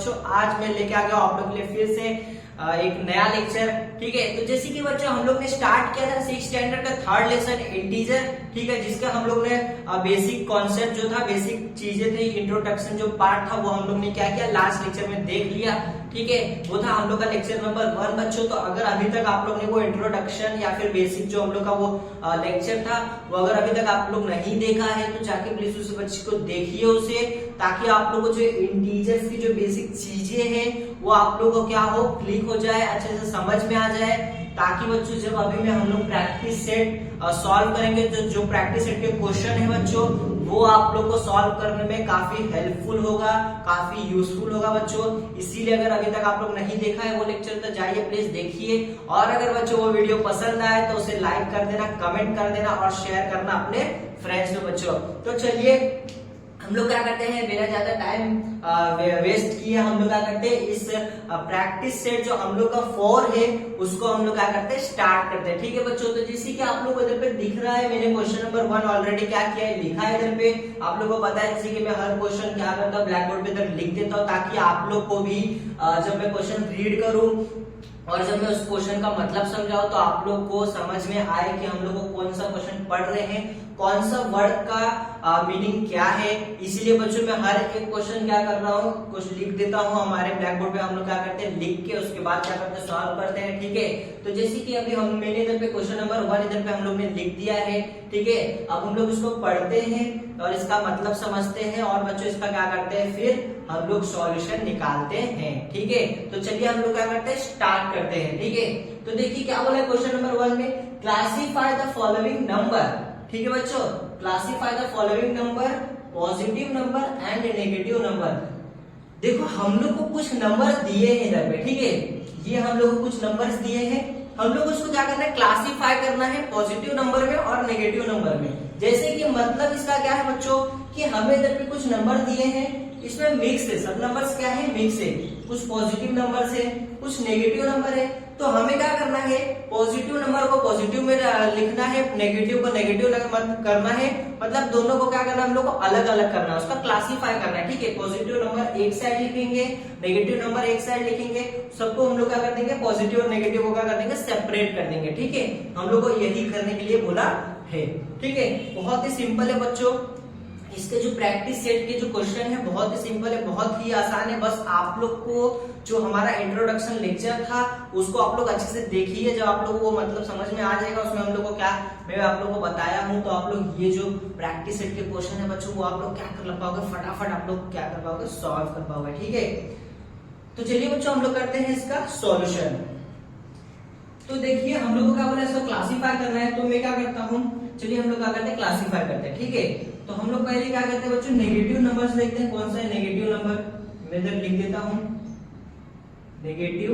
बच्चों आज मैं लेके आ गया आप लोग के लिए फिर से एक नया लेक्चर। ठीक है, तो जैसे कि बच्चों हम लोग ने स्टार्ट किया था 6th स्टैंडर्ड का थर्ड लेसन इंटीजर। ठीक है, जिसका हम लोग ने बेसिक कॉन्सेप्ट जो था, बेसिक चीजें थी, इंट्रोडक्शन जो पार्ट था वो हम लोग ने क्या किया लास्ट लेक्चर में देख लिया। ठीक है, वो था हम लोग का लेक्चर नंबर 1 बच्चों। तो अगर अभी तक आप लोग ने वो इंट्रोडक्शन या फिर बेसिक जो हम लोग का वो लेक्चर था वो अगर अभी तक आप लोग नहीं देखा है तो जाके प्लीज उस बच्चे को देखिए उसे, ताकि आप लोग को जो इंटीजर्स की जो बेसिक चीजें हैं वो आप लोग को क्या हो क्लिक हो जाए, अच्छे से समझ में आ जाए, ताकि बच्चों जब अभी में हम लोग प्रैक्टिस सेट सॉल्व करेंगे तो जो प्रैक्टिस सेट के क्वेश्चन है बच्चों वो आप लोग को सॉल्व करने में काफी हेल्पफुल होगा, काफी यूजफुल होगा बच्चों। इसीलिए अगर अभी तक आप लोग नहीं देखा है वो लेक्चर तो जाइए प्लीज देखिए, और अगर बच्चों वो वीडियो पसंद आए तो उसे लाइक कर देना, कमेंट कर देना और शेयर करना अपने फ्रेंड्स में बच्चों। तो चलिए हम लोग क्या करते हैं, बिना ज्यादा टाइम वेस्ट किए हम लोग क्या करते हैं, इस प्रैक्टिस सेट जो हम लोग का 4 है उसको हम लोग क्या करते हैं स्टार्ट करते हैं। ठीक है बच्चों, तो जैसे कि आप लोग को इधर पे दिख रहा है मैंने क्वेश्चन नंबर 1 ऑलरेडी क्या किया है लिखा है इधर पे, आप लोग को पता है। जैसे कि मैं हर क्वेश्चन क्या करता हूँ ब्लैक बोर्ड पे इधर लिख देता हूँ, ताकि आप लोग को भी जब मैं क्वेश्चन रीड करूँ और जब मैं उस क्वेश्चन का मतलब समझाऊं तो आप लोग को समझ में आए कि हम लोग को कौन सा क्वेश्चन पढ़ रहे हैं, कौन सा वर्ड का मीनिंग क्या है। इसीलिए बच्चों मैं हर एक क्वेश्चन क्या कर रहा हूँ कुछ लिख देता हूँ हमारे ब्लैक बोर्ड पे, हम लोग क्या करते हैं लिख के उसके बाद क्या करते हैं सॉल्व करते हैं। ठीक है, तो जैसे कि अभी मैंने इधर पे क्वेश्चन नंबर 1 इधर पे हम लोग ने लिख दिया है। ठीक है, अब हम लोग इसको पढ़ते हैं और इसका मतलब समझते हैं और बच्चों इसका क्या करते हैं फिर हम लोग सॉल्यूशन निकालते हैं। ठीक है, तो चलिए हम लोग क्या करते हैं स्टार्ट करते हैं। ठीक है, तो देखिए क्या बोला है क्वेश्चन नंबर 1 में, क्लासीफाई द फॉलोइंग नंबर। ठीक है बच्चों, classify the following number, positive number and negative number. देखो हम लोग को कुछ नंबर दिए हैं इधर पे। ठीक है, ये हम लोग को कुछ नंबर्स दिए हैं, हम लोग उसको क्या करना है क्लासीफाई करना है पॉजिटिव नंबर में और नेगेटिव नंबर में। जैसे कि मतलब इसका क्या है बच्चों कि हमें इधर पे कुछ नंबर दिए हैं, इसमें मिक्स है, सब नंबर्स क्या है मिक्स है, कुछ पॉजिटिव नंबर है कुछ नेगेटिव नंबर है। तो हमें क्या करना है पॉजिटिव नंबर को पॉजिटिव में लिखना है, नेगेटिव को नेगेटिव करना है, मतलब दोनों को क्या करना है हम लोग को अलग अलग करना है, उसका क्लासीफाई करना है। ठीक है, पॉजिटिव नंबर एक साइड लिखेंगे, नेगेटिव नंबर एक साइड लिखेंगे, सबको हम लोग क्या कर देंगे पॉजिटिव और नेगेटिव को क्या कर देंगे सेपरेट कर देंगे। ठीक है, हम लोग को यही करने के लिए बोला है। ठीक है, बहुत ही सिंपल है बच्चों, इसके जो प्रैक्टिस सेट के जो क्वेश्चन है बहुत ही सिंपल है, बहुत ही आसान है। बस आप लोग को जो हमारा इंट्रोडक्शन लेक्चर था उसको आप लोग अच्छे से देखिए, जब आप लोग को मतलब समझ में आ जाएगा उसमें हम लोग को क्या मैं आप लोग को बताया हूँ, तो आप लोग ये जो प्रैक्टिस सेट के क्वेश्चन है बच्चों वो आप लोग क्या कर पाओगे फटाफट आप लोग क्या कर पाओगे सॉल्व कर पाओगे। ठीक है, तो चलिए बच्चों हम लोग करते हैं इसका सॉल्यूशन। तो देखिए हम लोग को क्या बोला इसको क्लासीफाई करना है, तो मैं क्या करता हूँ चलिए हम लोग क्या करते हैं क्लासीफाई करते हैं। ठीक है, तो हम लोग पहले क्या करते हैं बच्चों नेगेटिव नंबर्स देखते हैं, कौन सा है नेगेटिव नंबर, मैं इधर लिख देता हूं नेगेटिव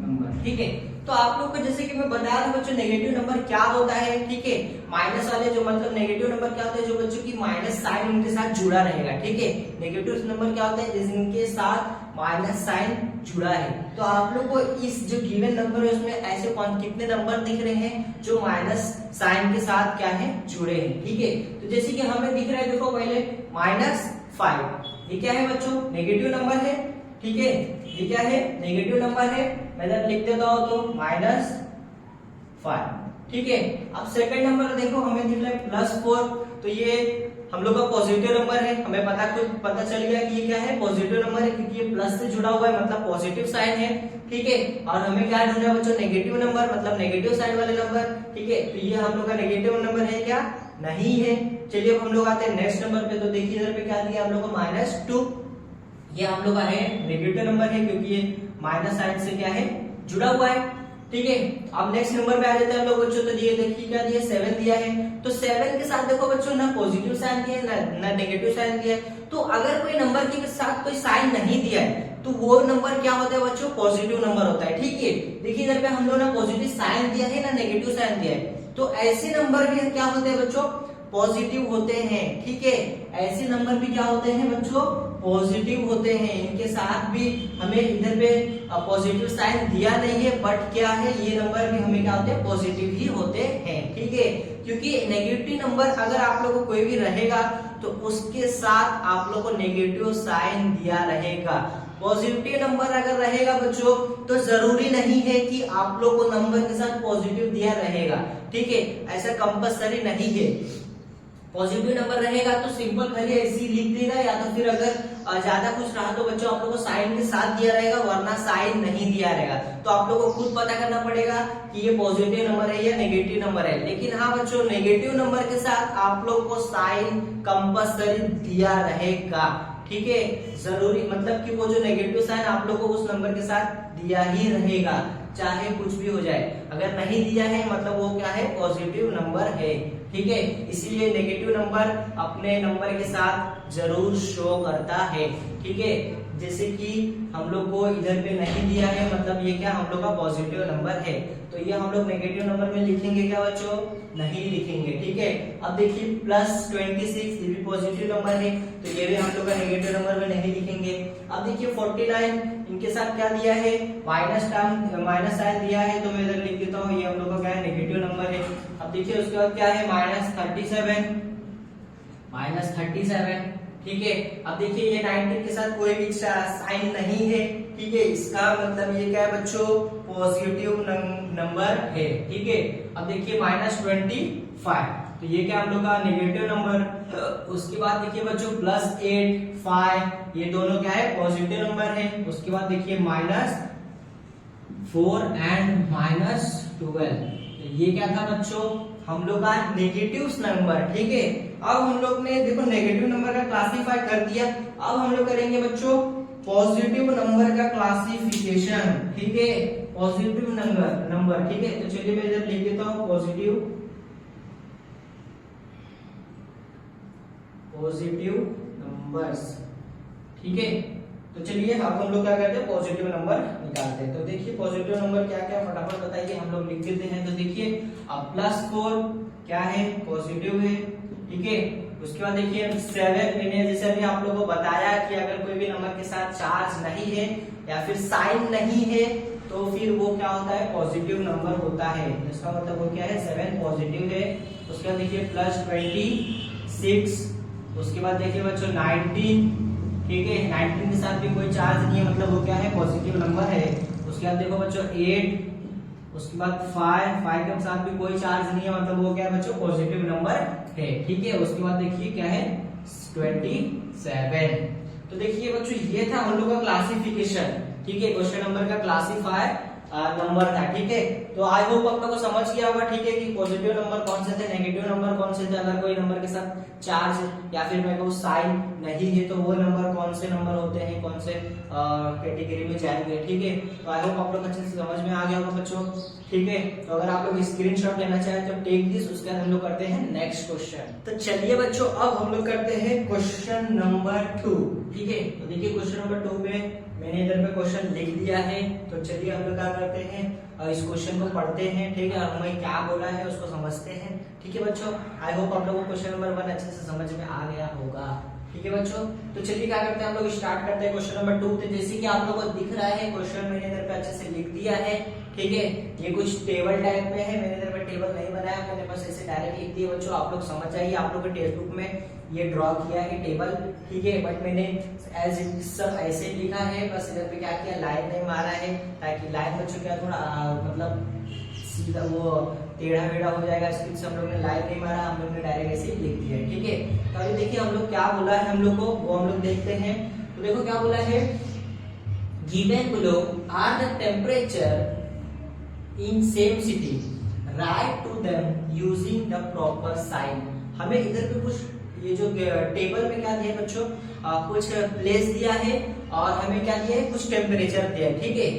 नंबर। ठीक है, तो आप लोग को जैसे कि मैं बता रहा हूं बच्चों नेगेटिव नंबर क्या होता है। ठीक है, माइनस वाले जो मतलब नेगेटिव नंबर क्या होते हैं जो बच्चों की माइनस साइन उनके साथ जुड़ा रहेगा। ठीक है, नेगेटिव नंबर क्या होता है जिनके साथ माइनस साइन जुड़ा है। तो आप लोग को इस जो गिवन नंबर है उसमें ऐसे कितने नंबर दिख रहे हैं जो माइनस साइन के साथ क्या है जुड़े हैं। ठीक है, तो जैसे कि हमें दिख रहा है देखो पहले -5, ये क्या है बच्चों नेगेटिव नंबर है। ठीक है, ये क्या है नेगेटिव नंबर है, मैं इधर लिख देता हूं तो -5। ठीक है, अब सेकंड नंबर देखो हमें दिख रहा है +4, तो ये हम लोग का पॉजिटिव नंबर है, हमें पता चल गया कि ये क्या है पॉजिटिव नंबर है क्योंकि ये प्लस से जुड़ा हुआ है मतलब पॉजिटिव साइन है। ठीक है, और हमें क्या ढूंढना है बच्चों नेगेटिव नंबर मतलब नेगेटिव साइड वाले नंबर। ठीक है, तो ये हम लोग का नेगेटिव नंबर है क्या नहीं है। चलिए अब हम लोग आते हैं नेक्स्ट नंबर पे, तो देखिए इधर पे क्या दिया हम लोग को -2, ये हम लोग का है नेगेटिव नंबर है क्योंकि ये माइनस साइन से क्या है जुड़ा हुआ है। ठीक है, अब नेक्स्ट नंबर पे आ जाते हैं हम लोग बच्चों, तो ये देखिए क्या दिया 7 दिया है, तो 7 के साथ देखो बच्चों ना पॉजिटिव साइन दिया है ना नेगेटिव साइन दिया है। तो अगर कोई नंबर के साथ कोई साइन नहीं दिया है तो वो नंबर क्या होता है बच्चों पॉजिटिव नंबर होता है। ठीक है, देखिए इधर पे हम लोग ना पॉजिटिव साइन दिया है ना नेगेटिव साइन दिया है, तो ऐसे नंबर भी क्या होते हैं बच्चों पॉजिटिव होते हैं। ठीक है, ऐसे नंबर भी क्या होते हैं बच्चों पॉजिटिव होते हैं, इनके साथ भी हमें इधर पे पॉजिटिव साइन दिया नहीं है बट क्या है ये नंबर भी हमें क्या होते हैं पॉजिटिव ही होते हैं। ठीक ठीक है, क्योंकि नेगेटिव नंबर अगर आप लोगों को कोई भी रहेगा तो उसके साथ आप लोग को नेगेटिव साइन दिया रहेगा। पॉजिटिव नंबर अगर रहेगा बच्चों तो जरूरी नहीं है कि आप लोग को नंबर के साथ पॉजिटिव दिया रहेगा, ठीक है, ऐसा कंपलसरी नहीं है। पॉजिटिव नंबर रहेगा तो सिंपल खाली ऐसे ही लिख देगा, या तो फिर अगर ज्यादा कुछ रहा तो बच्चों आप लोग को साइन के साथ दिया रहेगा, वरना साइन नहीं दिया रहेगा। तो आप लोग को खुद पता करना पड़ेगा कि ये पॉजिटिव नंबर है या नेगेटिव नंबर है। लेकिन हाँ बच्चों, नेगेटिव नंबर के साथ आप लोग को साइन कंपलसरी दिया रहेगा, ठीक है, जरूरी, मतलब कि वो जो नेगेटिव साइन आप लोग को उस नंबर के साथ दिया ही रहेगा, चाहे कुछ भी हो जाए। अगर नहीं दिया है मतलब वो क्या है, पॉजिटिव नंबर है, ठीक है। इसीलिए नेगेटिव नंबर अपने नंबर के साथ जरूर शो करता है, ठीक है। जैसे कि हम लोग को इधर पे नहीं दिया है, मतलब ये क्या हम लोग का पॉजिटिव नंबर है, तो ये हम लोग नेगेटिव नंबर में लिखेंगे क्या बच्चों, नहीं लिखेंगे, ठीक है। अब देखिए +26 ये भी पॉजिटिव नंबर है, तो ये भी हम लोग का नेगेटिव नंबर में नहीं लिखेंगे। अब देखिए 49 इनके साथ क्या दिया है, माइनस साइन दिया है, तो मैं इधर लिख देता हूँ, ये हम लोग का क्या है, नेगेटिव नंबर है। अब देखिए उसके बाद क्या है, -37, ठीक है। अब देखिए ये 19 के साथ कोई भी साइन नहीं है, ठीक है, इसका मतलब ये क्या है बच्चों, पॉजिटिव नंबर है, ठीक है। अब देखिए -25, तो ये क्या हम लोग का नेगेटिव नंबर। उसके बाद देखिए बच्चों +8, 5 ये दोनों क्या है, पॉजिटिव नंबर है। उसके बाद देखिए -4 एंड -12 ये क्या था बच्चों, हम लोग का नेगेटिव नंबर, ठीक है। अब हम लोग ने देखो नेगेटिव नंबर का क्लासिफाई कर दिया, अब हम लोग करेंगे बच्चों पॉजिटिव नंबर का क्लासिफिकेशन, ठीक है, पॉजिटिव नंबर, ठीक है। तो चलिए मैं इधर लिख देता हूँ पॉजिटिव नंबर्स, ठीक है। तो चलिए अब हम लोग क्या करते हैं, पॉजिटिव नंबर निकालते हैं। तो देखिए पॉजिटिव नंबर क्या क्या फटाफट बताइए, हम लोग लिख देते हैं। तो देखिए अब +4 क्या है, पॉजिटिव है, ठीक है। उसके बाद देखिए 7, मैंने जैसे अभी आप लोगों को बताया कि अगर कोई भी नंबर के साथ चार्ज नहीं है या फिर साइन नहीं है तो फिर वो क्या होता है, पॉजिटिव नंबर होता है। इसका मतलब वो क्या है, 7 पॉजिटिव है। उसके बाद देखिए +26, उसके बाद देखिए बच्चों 19, ठीक है, 19 के साथ भी कोई चार्ज नहीं है, मतलब वो क्या है, पॉजिटिव नंबर है। उसके बाद देखो बच्चों 8, उसके बाद 5 के साथ भी कोई चार्ज नहीं है, मतलब वो क्या है बच्चों, पॉजिटिव नंबर है, ठीक है। उसके बाद देखिए क्या है, 27। तो देखिए बच्चों ये था हम लोग का क्लासिफिकेशन, ठीक है, क्वेश्चन नंबर का क्लासिफायर नंबर था, ठीक है। तो आई होप आप लोगों को समझ गया होगा, ठीक है, कि पॉजिटिव नंबर कौन से थे, नेगेटिव नंबर कौन से थे, अगर कोई नंबर के साथ चार्ज या फिर मैं कहूँ साइन नहीं है तो वो नंबर कौन से नंबर होते हैं, कौन से कैटेगरी में जाएंगे, ठीक है। तो आई होप आप लोग अच्छे से समझ में आ गया होगा बच्चों, ठीक है। तो अगर आप लोग स्क्रीनशॉट लेना चाहें तो टेक दिस, उसके बाद हम लोग करते हैं नेक्स्ट क्वेश्चन। तो चलिए बच्चों अब हम लोग करते हैं क्वेश्चन नंबर 2, ठीक है। तो देखिए क्वेश्चन नंबर 2 में मैंने इधर पे क्वेश्चन लिख दिया है, तो चलिए हम लोग क्या करते हैं, इस क्वेश्चन को पढ़ते हैं, ठीक है, और हमें क्या बोला है उसको समझते हैं, ठीक है बच्चों। आई होप आप लोगों को क्वेश्चन नंबर 1 अच्छे से समझ में आ गया होगा, ठीक है बच्चों। तो चलिए क्या करते हैं, हम लोग स्टार्ट करते हैं क्वेश्चन नंबर 2। तो जैसे कि आप लोगों को दिख रहा है क्वेश्चन मैंने इधर पे अच्छे से लिख दिया है, ठीक है। ये कुछ टेबल टाइप में है, मैंने इधर पे टेबल नहीं बनाया, मैंने बस ऐसे डायरेक्ट लिख दिया बच्चों। आप लोग समझ जाइए, आप लोग के टेक्स्ट बुक में ये ड्रॉ किया है टेबल, ठीक है, बट मैंने एज इट सब ऐसे लिखा है, बस इधर पे क्या किया, लाइन नहीं मारा है, ताकि लाइन बच्चों क्या थोड़ा मतलब सीधा वो टेढ़ा मेढ़ा हो जाएगा, इसके लिए हम लोग ने लाइन नहीं मारा, हम लोग ने डायरेक्ट ऐसे ही लिख दिया है, ठीक है। तो अभी देखिए हम लोग क्या बोला है हम लोग को, वो हम लोग देखते हैं। तो देखो क्या बोला है, given below are the temperature in same city, write to them using the proper sign. हमें इधर पे कुछ ये जो टेबल में क्या दिया है बच्चों, कुछ प्लेस दिया है और हमें क्या दिया है, कुछ टेम्परेचर दिया है, ठीक है।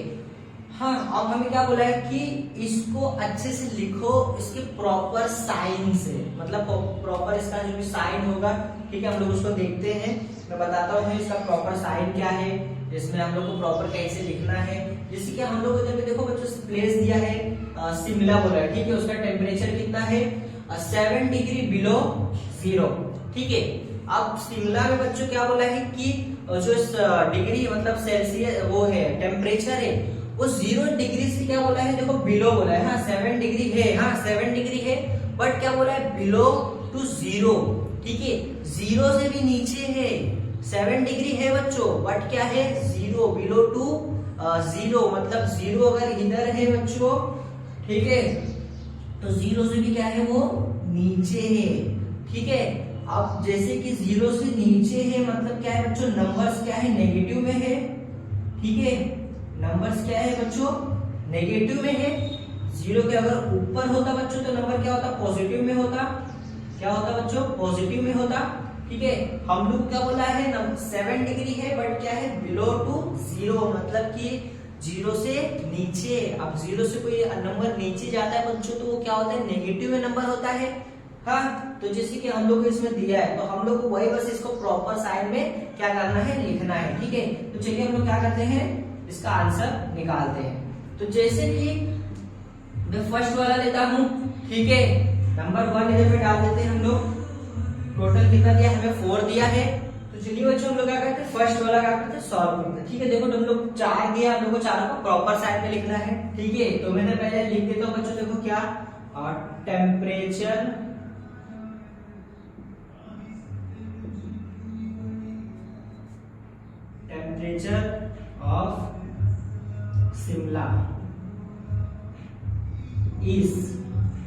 हाँ, अब हमें क्या बोला है कि इसको अच्छे से लिखो इसके प्रॉपर साइन से, मतलब प्रॉपर इसका जो भी साइन होगा, ठीक है, हम लोग उसको देखते हैं। मैं बताता हूँ इसका प्रॉपर साइन क्या है, इसमें हम लोग को प्रॉपर कैसे लिखना है। जैसे कि हम लोग इधर पे देखो बच्चों प्लेस दिया है, शिमला बोला है, ठीक है, उसका टेम्परेचर कितना है, 7 डिग्री बिलो 0, ठीक है। अब शिमला में बच्चों क्या बोला है कि जो डिग्री मतलब सेल्सियस वो है टेम्परेचर है वो 0 डिग्री से क्या बोला है, देखो बिलो बोला है। हाँ 7 डिग्री है, हाँ 7 डिग्री है, बट क्या बोला है, बिलो टू 0, ठीक है, 0 से भी नीचे है। 7 डिग्री है बच्चों, बट क्या है, 0, बिलो टू 0, मतलब 0 अगर इधर है बच्चों, ठीक है, तो 0 से भी क्या है, वो नीचे है, ठीक है। अब जैसे कि 0 से नीचे है मतलब क्या है बच्चों, नंबर्स क्या है, नेगेटिव में है, ठीक है, नंबर्स क्या है बच्चों, नेगेटिव में है। 0 के अगर ऊपर होता बच्चों तो नंबर क्या होता, पॉजिटिव में होता, क्या होता बच्चों, पॉजिटिव में होता, ठीक है। हम लोग क्या बोला है, 7 डिग्री है, बट क्या है, बिलो टू 0, मतलब कि 0 से नीचे। अब 0 से कोई नंबर नीचे जाता है बच्चों तो वो क्या होता है, नेगेटिव में नंबर होता है। हाँ, तो जैसे कि हम लोग को इसमें दिया है तो हम लोग को वही बस इसको प्रॉपर साइन में क्या करना है, लिखना है, ठीक है। तो चलिए हम लोग क्या करते हैं, इसका आंसर निकालते हैं। तो जैसे कि मैं फर्स्ट वाला लेता हूं, ठीक है, नंबर 1 इधर पे डाल देते हैं हम लोग। टोटल कितना दिया, हमें 4 दिया है। तो चलिए बच्चों हम लोग क्या करते हैं, फर्स्ट वाला क्या करते हैं, सॉल्व करते हैं, ठीक है। देखो तुम लोग 4 दिया, हम लोग को 4 को प्रॉपर साइड में लिखना है, ठीक है। तो मैंने पहले लिख देता हूँ बच्चों, देखो क्या, टेम्परेचर ऑफ शिमला इज,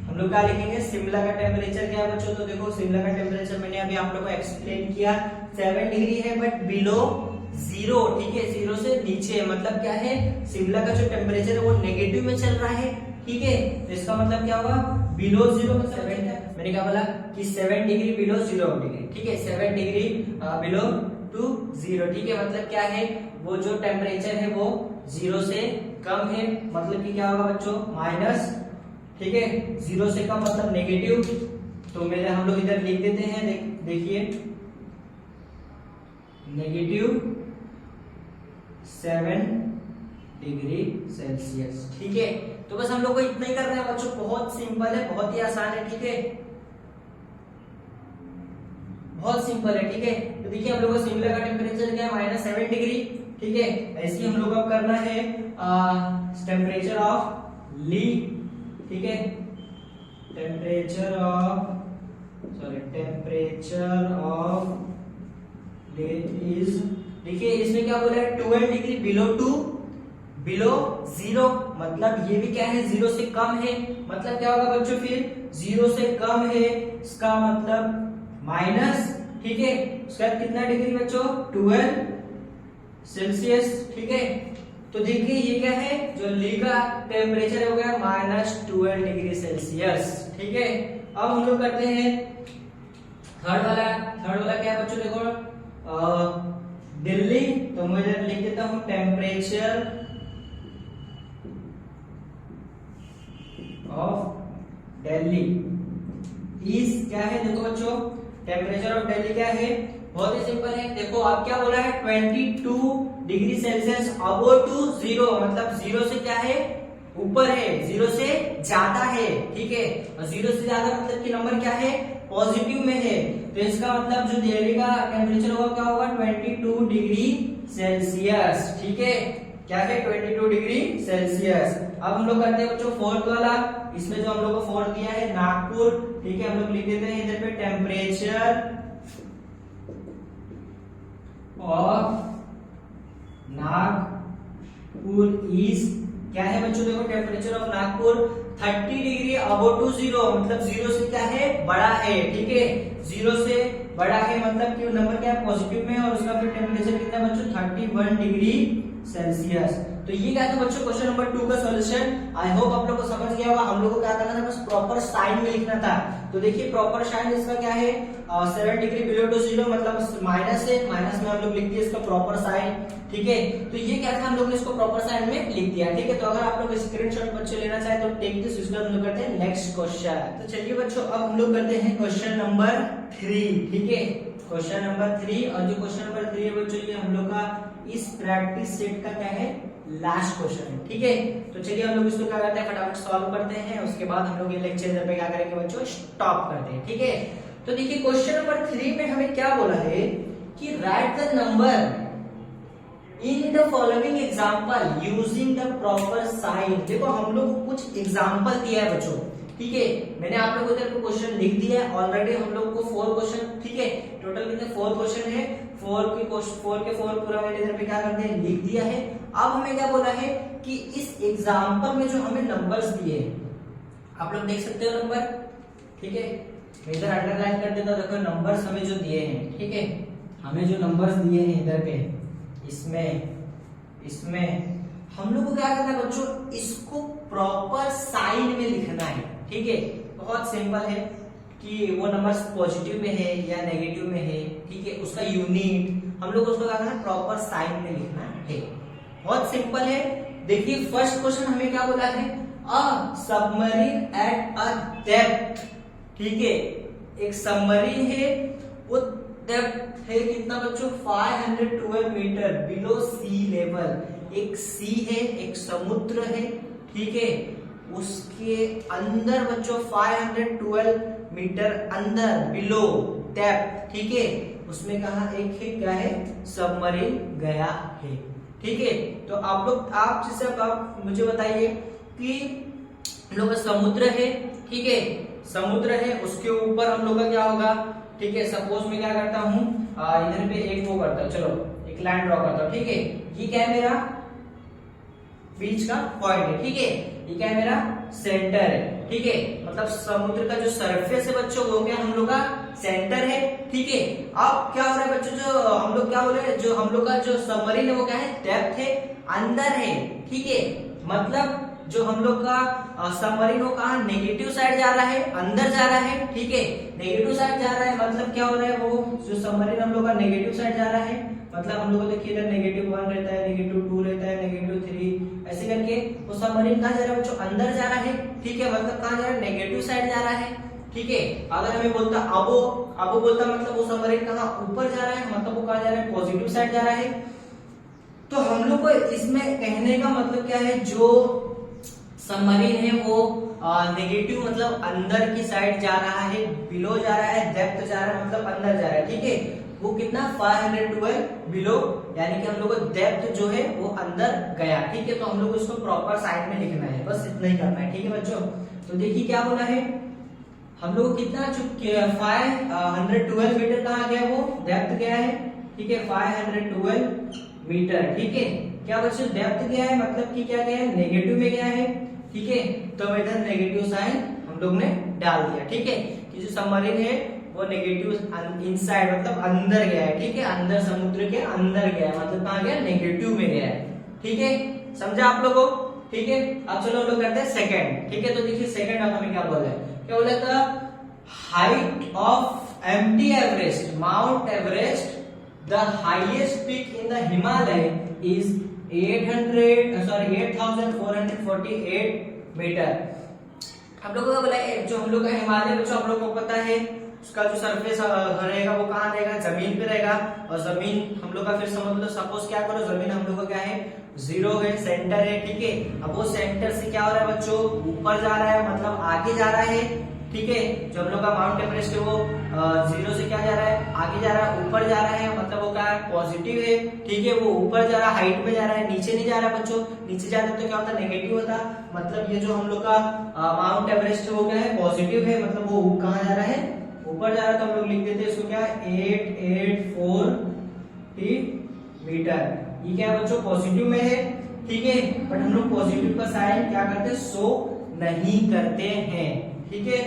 हम लोग क्या लिखेंगे, शिमला का टेम्परेचर क्या है बच्चों, तो देखो शिमला का टेम्परेचर मैंने अभी आप लोगों को एक्सप्लेन किया, 7 डिग्री है, बट बिलो 0, ठीक है, 0 से नीचे है, मतलब क्या है, शिमला का जो टेम्परेचर है वो नेगेटिव में चल रहा है, ठीक है। तो इसका मतलब क्या होगा, बिलो 0 मतलब मैंने क्या बोला कि 7 डिग्री बिलो 0 डिग्री, ठीक है, 7 डिग्री बिलो टू 0, ठीक है, मतलब क्या है, वो जो टेम्परेचर है वो 0 से कम है, मतलब कि क्या होगा बच्चों, माइनस, ठीक है, 0 से कम मतलब नेगेटिव। तो मेरे हम लोग इधर लिख देते हैं, देखिए नेगेटिव 7 डिग्री सेल्सियस, ठीक है। तो बस हम लोग को इतना ही करना है बच्चों, बहुत सिंपल है, बहुत ही आसान है, ठीक है, बहुत सिंपल है, ठीक है। तो देखिए हम लोग को शिमला का टेम्परेचर क्या है, -7 डिग्री, ठीक है। ऐसे ही हम लोग को करना है टेम्परेचर ऑफ ली, ठीक है, टेम्परेचर ऑफ ले इज, देखिए इसमें क्या बोला है, 12 डिग्री बिलो 0, मतलब ये भी क्या है, 0 से कम है, मतलब क्या होगा बच्चों, फिर 0 से कम है, इसका मतलब माइनस, ठीक है। उसके बाद कितना डिग्री बच्चों, 12 सेल्सियस, ठीक है। तो देखिए ये क्या है, जो ली का टेम्परेचर हो गया -12 डिग्री सेल्सियस, ठीक है। अब हम लोग करते हैं थर्ड वाला क्या है बच्चों, देखो दिल्ली, तो मैं लिख देता हूं टेम्परेचर ऑफ दिल्ली इज, क्या है, देखो बच्चों टेम्परेचर ऑफ दिल्ली क्या है, बहुत ही सिंपल है। देखो आप क्या बोला है, 22 डिग्री सेल्सियस अबोव टू 0, मतलब 0 से क्या है, ऊपर है, 0 से ज्यादा है, ठीक है। और 0 से ज्यादा मतलब कि नंबर क्या है, पॉजिटिव में है। तो इसका मतलब जो दिल्ली का टेम्परेचर होगा क्या होगा, 22 डिग्री सेल्सियस, ठीक है, क्या है, 22 डिग्री सेल्सियस। अब हम लोग करते हैं बच्चों फोर्थ वाला, इसमें जो हम लोग को फोर्थ दिया है नागपुर, ठीक है, हम लोग लिख देते हैं इधर पे टेम्परेचर ऑफ नागपुर इज, क्या है बच्चों, देखो temperature of Nagpur 30 degree above to 0, मतलब 0 से क्या है, बड़ा है, ठीक है, 0 से बड़ा है, मतलब कि नंबर क्या है, पॉजिटिव में, और उसका फिर टेम्परेचर कितना है बच्चों, 31 डिग्री सेल्सियस। तो ये क्या था बच्चों, क्वेश्चन नंबर 2 का सॉल्यूशन। आई होप आप लोग को समझ गया होगा। हम लोग को क्या करना था, बस प्रॉपर साइन में लिखना था। तो देखिए प्रॉपर साइन इसका क्या है, 7 डिग्री बिलो टू 0, मतलब माइनस है, माइनस में हम लोग लिख दिए इसका प्रॉपर साइन, ठीक है। तो ये क्या था, हम लोग ने इसको प्रॉपर साइन में लिख दिया, ठीक है। तो अगर आप लोग स्क्रीनशॉट बच्चे लेना चाहे तो टेक दिस, इसका हम लोग करते हैं नेक्स्ट क्वेश्चन। तो चलिए बच्चों अब हम लोग करते हैं क्वेश्चन नंबर 3, ठीक है, क्वेश्चन नंबर 3। और जो क्वेश्चन नंबर 3 है बच्चों, ये हम लोग का इस प्रैक्टिस सेट का क्या है, लास्ट क्वेश्चन है, ठीक है। तो चलिए हम लोग इसको क्या करते हैं, फटाफट सॉल्व करते हैं, उसके बाद हम लोग ये लेक्चर पे क्या करेंगे बच्चों, स्टॉप करते हैं, ठीक है। तो देखिए क्वेश्चन नंबर 3 में हमें क्या बोला है कि write the number in in the following example using the proper sign. देखो हम लोग को कुछ एग्जाम्पल दिया है बच्चों, ठीक है, मैंने आप लोगों को क्वेश्चन लिख दिया है ऑलरेडी। हम लोग को 4 क्वेश्चन, ठीक है, टोटल कितने 4 क्वेश्चन है, 4 के 4 पूरा मैंने इधर पे क्या कर दिया, लिख दिया है। अब हमें क्या बोला है कि इस एग्जाम्पल में जो हमें नंबर्स दिए, आप लोग देख सकते हो नंबर, ठीक है, मैं इधर अंडरलाइन कर देता हूं। देखो नंबर्स हमें जो दिए हैं, ठीक है, हमें जो नंबर्स दिए हैं इधर पे, इसमें हम लोग को क्या करना है बच्चों, इसको प्रॉपर साइन में लिखना है, ठीक है। बहुत सिंपल है कि वो नंबर्स पॉजिटिव में है या नेगेटिव में है, ठीक है, उसका यूनिट हम लोग उसको क्या करना है, प्रॉपर साइन में लिखना है। बहुत सिंपल है। देखिए फर्स्ट क्वेश्चन हमें क्या बोला है, अ सबमरीन एट अ डेप्थ, ठीक है, एक सबमरीन है, वो डेप्थ है कितना बच्चों, 512 मीटर बिलो सी लेवल। एक सी है, एक समुद्र है, ठीक है, उसके अंदर बच्चों 512 मीटर अंदर बिलो डेप्थ, ठीक है, उसमें कहा एक है क्या है, सबमरीन गया है, ठीक है। तो आप लोग आप मुझे बताइए कि हम लोग का समुद्र है, ठीक है, समुद्र है, उसके ऊपर हम लोग का क्या होगा, ठीक है, सपोज मैं क्या करता हूँ, इधर पे एक वो करता हूँ, चलो एक लाइन ड्रॉ करता हूँ, ठीक है, ये क्या है मेरा बीच का पॉइंट है, ठीक है, ये क्या है मेरा सेंटर है, ठीक है, मतलब समुद्र का जो सरफेस है बच्चों वो क्या हम लोग का सेंटर है, ठीक है। अब क्या हो रहा है बच्चों, जो हम लोग क्या बोल रहे हैं, जो हम लोग का जो सबमरीन है वो क्या है, डेप्थ है, अंदर है, ठीक है, मतलब जो हम लोग का सबमरीन वो कहा नेगेटिव साइड जा रहा है, अंदर जा रहा है, ठीक है, नेगेटिव साइड जा रहा है, मतलब क्या हो रहा है, वो जो सबमरीन हम लोग का नेगेटिव साइड जा रहा है, मतलब हम लोग को देखिए इधर -1 रहता है, -2 रहता है, -3, ऐसे करके वो सबमरीन कहाँ जा रहा है बच्चों, अंदर जा रहा है, ठीक है, मतलब कहाँ जा रहा है, नेगेटिव साइड जा रहा है, ठीक है। अगर हमें बोलता अबो बोलता मतलब वो सबमरीन कहाँ ऊपर जा रहा है, मतलब वो कहाँ जा रहा है, पॉजिटिव साइड जा रहा है। तो हम लोग को इसमें कहने का मतलब क्या है, जो सबमरीन है वो नेगेटिव मतलब अंदर की साइड जा रहा है, बिलो जा रहा है, डेप्थ जा रहा है मतलब अंदर जा रहा है, ठीक है, वो कितना 512 बिलो, यानी कि हम लोग को डेप्थ जो है वो अंदर गया, ठीक है। तो हम लोग उसको प्रॉपर साइड में लिखना है, बस इतना ही करना है, ठीक है बच्चों। तो देखिए क्या बोला है, हम लोग कितना 512 मीटर कहाँ गया, वो डेप्थ गया है, ठीक है, 512 मीटर, ठीक है। क्या बच्चों डेप्थ गया है, मतलब कि क्या गया है, नेगेटिव में गया है, ठीक है, तो इधर नेगेटिव साइन हम लोग ने डाल दिया, ठीक है, कि जो सबमरीन है वो नेगेटिव इनसाइड मतलब अंदर गया है, ठीक है, अंदर समुद्र के अंदर गया है, मतलब कहाँ गया, नेगेटिव में गया है, ठीक है, समझा आप लोगों को, ठीक है। अब चलो हम लोग करते हैं सेकंड, ठीक है। तो देखिए सेकंड अब हमें क्या बोला है, क्या बोला था, height of empty Everest, mount Everest, the highest peak in the Himalaya is 8448 metre. हम लोगों का बोला है जो हम लोग का हिमालय बच्चों हम लोग को पता है उसका जो सरफेस रहेगा वो कहाँ रहेगा, जमीन पे रहेगा, और जमीन हम लोग का फिर समझ लो, सपोज क्या करो, जमीन हम लोग का क्या है, 0 है, सेंटर है, ठीक है। अब वो सेंटर से क्या हो रहा है बच्चों, ऊपर जा रहा है, मतलब आगे जा रहा है, ठीक है। जो हम लोग का माउंट एवरेस्ट है वो 0 से क्या जा रहा है, आगे जा रहा है, ऊपर जा रहा है, मतलब वो क्या है, पॉजिटिव है, ठीक है, वो ऊपर जा रहा है, हाइट में जा रहा है, नीचे नहीं जा रहा है बच्चों, नीचे जाता तो क्या होता, नेगेटिव होता, मतलब ये जो हम लोग का माउंट एवरेस्ट है वो क्या है, पॉजिटिव है, मतलब वो कहाँ जा रहा है, ऊपर जा रहा है। तो हम लोग लिख देते हैं इसको क्या, 884 मीटर, ये क्या है बच्चों, पॉजिटिव में है, ठीक है, बट हम लोग पॉजिटिव का साइन क्या करते हैं, शो नहीं करते हैं, ठीक है।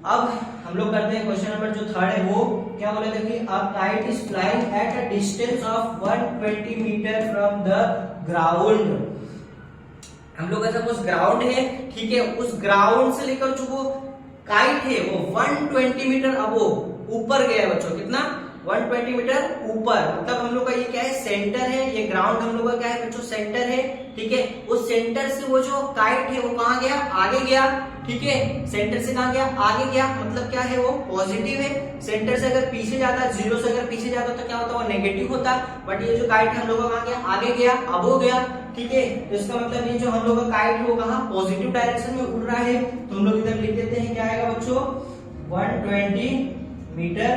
अब हम लोग करते हैं क्वेश्चन नंबर जो थर्ड है, वो क्या बोले, देखिए a kite is flying at a distance of 120 metre from the ground. हम लोग का सपोज ग्राउंड है, ठीक है, उस ग्राउंड से लेकर जो वो काइट है वो 120 मीटर अब वो ऊपर गया है बच्चों, कितना, 120 मीटर ऊपर, मतलब हम लोग का ये क्या है, सेंटर है, ये ग्राउंड हम लोग का क्या है बच्चों, सेंटर है, ठीक है। उस सेंटर से वो जो काइट है वो कहाँ गया, आगे गया, ठीक है, सेंटर से कहाँ गया, आगे गया, मतलब क्या है, वो पॉजिटिव है। सेंटर से अगर पीछे जाता, 0 से अगर पीछे जाता तो क्या होता, वो नेगेटिव होता, बट ये जो काइट है हम लोग का कहाँ गया, आगे गया, अब हो गया, ठीक है। तो इसका मतलब ये जो हम लोग का काइट है वो कहाँ, पॉजिटिव डायरेक्शन में उड़ रहा है, तो हम लोग इधर लिख देते हैं क्या आएगा बच्चों, 120 मीटर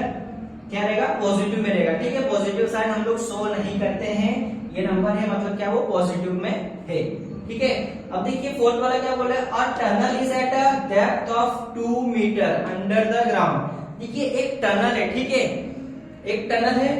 क्या रहेगा, पॉजिटिव में रहेगा। ठीक है, पॉजिटिव साइन हम लोग शो नहीं करते हैं, ये नंबर है मतलब क्या वो पॉजिटिव में है। ठीक है, अब देखिए फोर्थ वाला क्या बोला है, a tunnel is at a depth of 2 metre under the ground. देखिए एक टनल है, ठीक है, एक टनल है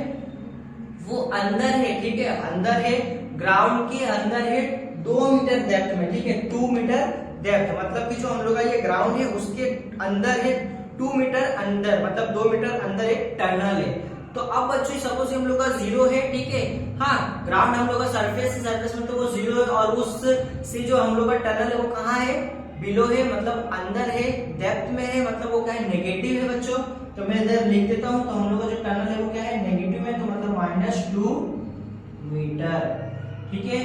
वो अंदर है, ठीक है, अंदर है, ग्राउंड के अंदर है 2 मीटर डेप्थ में। ठीक है, 2 मीटर डेप्थ मतलब कि जो हम लोग का ये ग्राउंड है उसके अंदर है 2 मीटर अंदर, मतलब 2 मीटर अंदर एक टनल है। तो अब बच्चों सपोज हम लोग का 0 है, ठीक है, हाँ ग्राउंड हम लोग का सरफेस है, सरफेस में तो वो 0 है, और उस से जो हम लोग का टनल है वो कहाँ है, बिलो है, मतलब अंदर है, डेप्थ में है, मतलब वो क्या है, नेगेटिव है बच्चों। तो मैं इधर लिख देता हूं, तो हम लोग का जो टनल है वो क्या है, नेगेटिव है, तो मतलब -2 मीटर। ठीक है,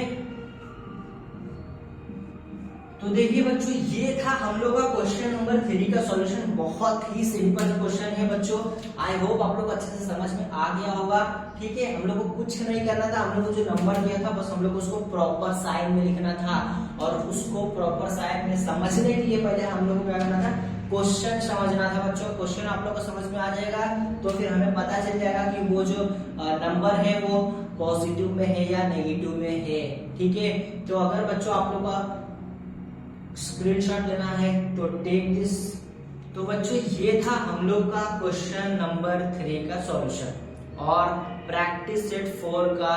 तो देखिए बच्चों ये था हम लोग का क्वेश्चन नंबर 3 का सॉल्यूशन। बहुत ही सिंपल क्वेश्चन है बच्चों, आई होप आप लोग अच्छे से समझ में आ गया होगा। ठीक है, हम लोग को कुछ नहीं करना था, हम लोग को जो नंबर दिया था बस हम लोग उसको प्रॉपर साइन में लिखना था, और उसको प्रॉपर साइन में समझने के लिए पहले हम लोग को क्या करना था, क्वेश्चन समझना था बच्चों। क्वेश्चन आप लोग को समझ में आ जाएगा तो फिर हमें पता चल जाएगा कि वो जो नंबर है वो पॉजिटिव में है या नेगेटिव में है। ठीक है, तो अगर बच्चों आप लोग का स्क्रीनशॉट लेना है तो टेक दिस। तो बच्चों ये था हम लोग का क्वेश्चन नंबर 3 का सॉल्यूशन और प्रैक्टिस सेट 4 का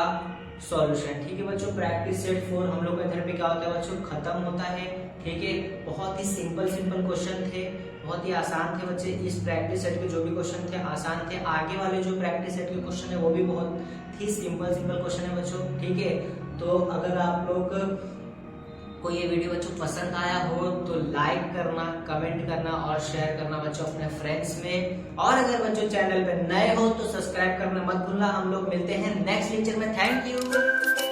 सॉल्यूशन। ठीक है बच्चों, प्रैक्टिस सेट 4 हम लोग का इधर पे क्या होता है बच्चों, खत्म होता है। ठीक है, बहुत ही सिंपल क्वेश्चन थे, बहुत ही आसान थे बच्चे। इस प्रैक्टिस सेट के जो भी क्वेश्चन थे आसान थे, आगे वाले जो प्रैक्टिस सेट के क्वेश्चन है वो भी बहुत ही सिंपल क्वेश्चन है बच्चों। ठीक है, तो अगर आप लोग को ये वीडियो बच्चों पसंद आया हो तो लाइक करना, कमेंट करना और शेयर करना बच्चों अपने फ्रेंड्स में, और अगर बच्चों चैनल पे नए हो तो सब्सक्राइब करना मत भूलना। हम लोग मिलते हैं नेक्स्ट लेक्चर में। Thank you.